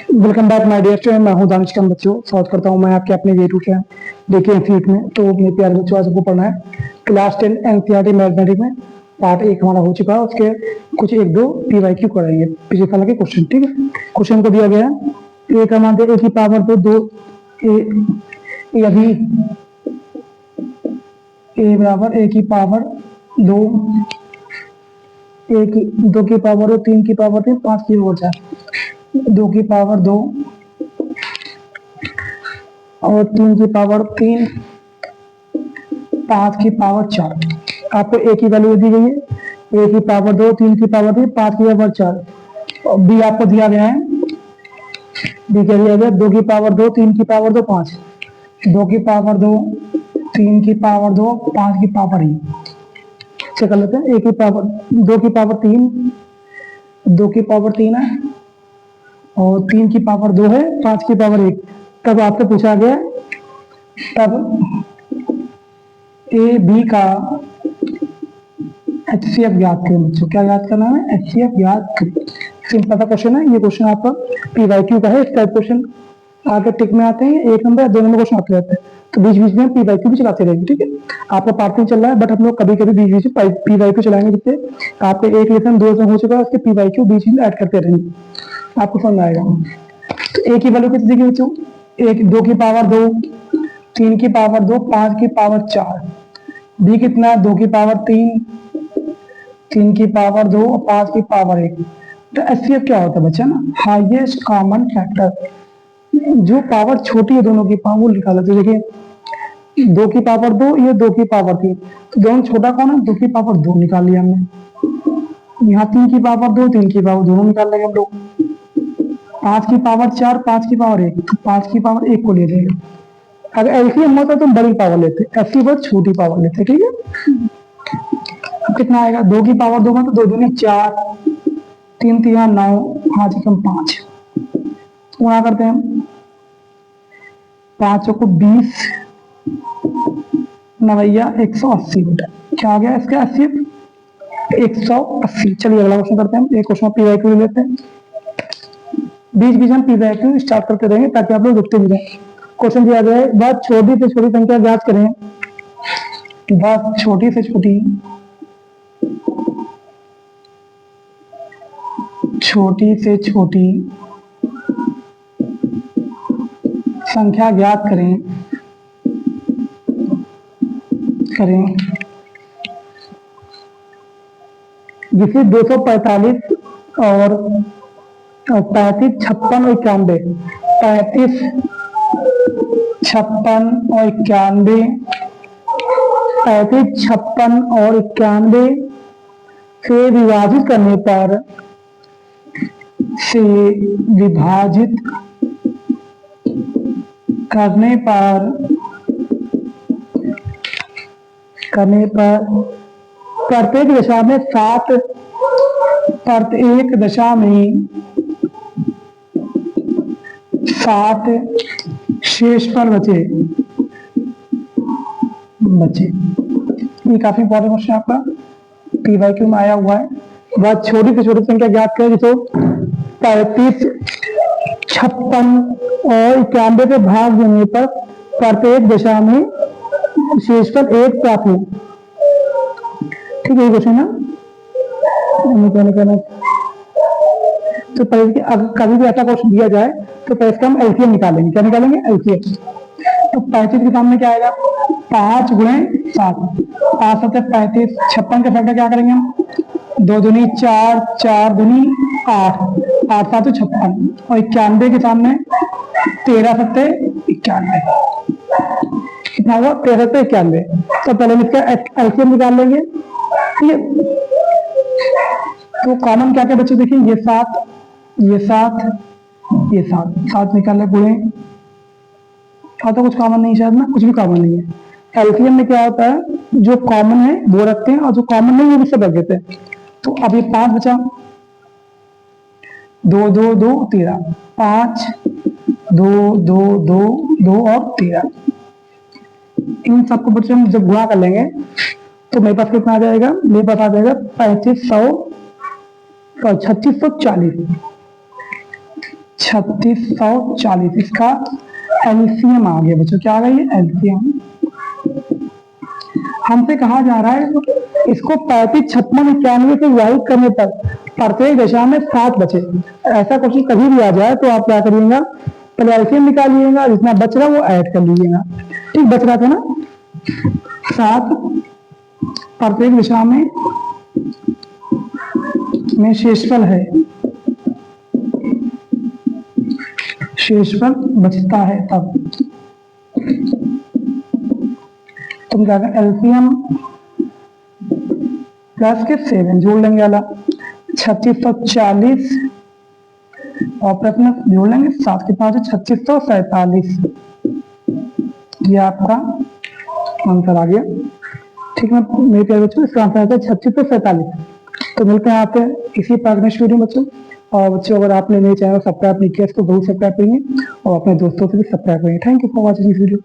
Welcome back my dear student. मैं हूं दानिश खान। बच्चों, स्वागत करता हूं मैं आपके अपने यूट्यूब चैनल देखिए इंस्टीट्यूट में। तो मेरे प्यारे बच्चों, आज आपको पढ़ना है क्लास 10 एनसीईआरटी मैथमेटिक्स में पार्ट 1 हमारा हो चुका है। उसके कुछ एक दो पीवाईक्यू कराएंगे, पिछले साल के क्वेश्चन। ठीक है, क्वेश्चन को दिया गया है ए का मान ए की पावर दो ए अभी ए बराबर ए की पावर दो, ए की दो की पावर दो, तीन की पावर तीन, पांच की पावर चार, दो की पावर दो और तीन की पावर तीन, पांच की पावर चार। आपको ए की वैल्यू दी गई है, ए की पावर दो, तीन की पावर तीन, पांच की पावर चार। और बी आपको दिया गया है, बी क्या दिया गया, दो की पावर दो, तीन की पावर दो, पांच, दो की पावर दो, तीन की पावर दो, पांच की पावर ही चेक कर लेते हैं। ए की पावर दो की पावर तीन, दो की पावर तीन है और तीन की पावर दो है, पांच की पावर एक। तब आपसे पूछा गया, तब ए बी का एचसीएफ ज्ञात करें। बच्चों, क्या याद करना है, एचसीएफ ज्ञात करें। सिंपल सा क्वेश्चन है ये। क्वेश्चन आपका पीवाईक्यू का है। इस टाइप क्वेश्चन आगे टिक में आते हैं, एक नंबर या दो नंबर क्वेश्चन आते रहते हैं, तो बीच बीच में पीवाईक्यू भी चलाते रहेंगे। ठीक है, आपका पार्ट 3 चल रहा है, बट हम लोग कभी कभी बीच बीच में पीवाईक्यू चलाएंगे। जिससे आपके एक लेसन दो लेसन हो चुका है, उसके पीवाईक्यू बीच में ऐड करते रहेंगे, आपको समझ आएगा। तो ए की वैल्यू कितनी दी बच्चों, एक दो की पावर दो, तीन की पावर दो, पांच की पावर चार। बी कितना, दो की पावर तीन, तीन की पावर दो और पांच की पावर एक। तो एचसीएफ क्या होता है बच्चा ना, हाईएस्ट कॉमन फैक्टर। जो पावर छोटी है दोनों की पावर वो निकाला। तो देखिए, दो की पावर दो, ये दो की पावर तीन, तो दोनों छोटा कौन है, दो की पावर दो निकाल लिया हमने। यहाँ तीन की पावर दो, तीन की पावर दोनों निकाल लेंगे हम लोग। पांच की पावर चार, पांच की पावर एक, तो पांच की पावर एक को ले लेंगे। अगर एलसीएम होता तो बड़ी पावर लेते, एफसी पर छोटी पावर लेते। ठीक है, अब कितना आएगा, दो की पावर दो मतलब दो दूनी चार, तीन तीन नौ, पांच एकम पांच, गुणा करते हैं, पांचों को 20, नवैया 180 बेटा। क्या आ गया इसका एचसीएफ, 180। चलिए अगला क्वेश्चन करते हैं। एक क्वेश्चन पीवाईक्यू ले लेते हैं, बीच बीच हम पीवाईक्यू स्टार्ट करते रहेंगे ताकि आप लोग रुकते भी रहें। क्वेश्चन दिया गया है, बहुत छोटी से छोटी संख्या ज्ञात करें। बहुत छोटी से छोटी संख्या ज्ञात करें जिसे 245 और 35, 56 और 91, 35, 56 और 91, 35, 56 और 91 से विभाजित करने पर प्रत्येक दशा में सात, प्रत्येक दशा में सात शेषफल बचे। ये काफी इंपॉर्टेंट क्वेश्चन आपका पीवाईक्यू में आया हुआ है। बहुत छोटी से छोटी संख्या ज्ञात करें जिसको 35, 56 और 91 पे भाग देने पर प्रत्येक दशा में शेषफल एक प्राप्त हो। ठीक है, ये क्वेश्चन है। तो पहले अगर कभी भी ऐसा क्वेश्चन दिया जाए तो पहले इसका हम एलसीएम निकालेंगे। क्या निकालेंगे, एलसीएम। तो 35 के सामने क्या आएगा, 5 गुणे 7, 5 7 35, 56 का फैक्टर क्या करेंगे हम, दो दूनी चार, चार दूनी आठ, 8 7 56 और 91 के सामने 13 7 91, कितना हुआ, 13 7 91। तो पहले हम इसका एलसीएम निकाल लेंगे। ठीक है, तो कॉमन क्या क्या बच्चे देखिए, ये 7, ये 7, ये 7, 7 निकाल ले गुणे, तो कुछ कॉमन नहीं शायद ना, कुछ भी कॉमन नहीं है। एलसीएम में क्या होता है, जो कॉमन है वो रखते हैं और जो कॉमन नहीं है वो सब रख देते हैं। तो अब ये 5 बचा, 2 2 2 13, 5 2 2 2 2 और 13। इन सबको बच्चे हम जब गुणा कर लेंगे तो मेरे पास कितना आ जाएगा, मेरे पास आ जाएगा 3500 और 3640, 3640, इसका एलसीएम आ गया बच्चों। क्या आ गया ये एलसीएम। हमसे कहा जा रहा है इसको 35, 56, 91 से विभाजित करने पर प्रत्येक दशा में 7 बचे। ऐसा क्वेश्चन कभी भी आ जाए तो आप क्या करिएगा, पहले एलसीएम निकालिएगा, जितना बच रहा वो ऐड कर लीजिएगा। ठीक, बच रहा था ना 7 प्रत्येक दिशा में शेषफल है, शेषफल बचता है तब तुम क्या करें, एलसीएम प्लस के 7 जोड़ लेंगे वाला 3640 और प्रश्न जोड़ लेंगे 7 के 5 3647, ये आपका आंसर आ गया। ठीक है मेरे प्यारे बच्चों, इसका आंसर आता है 3647। तो मिलते हैं आपसे इसी पार्ट में वीडियो बच्चों। और बच्चों अगर आपने मेरे चैनल सब्सक्राइब नहीं किया इसको जरूर सब्सक्राइब करेंगे और अपने दोस्तों से भी सब्सक्राइब करेंगे। Thank you for watching this video.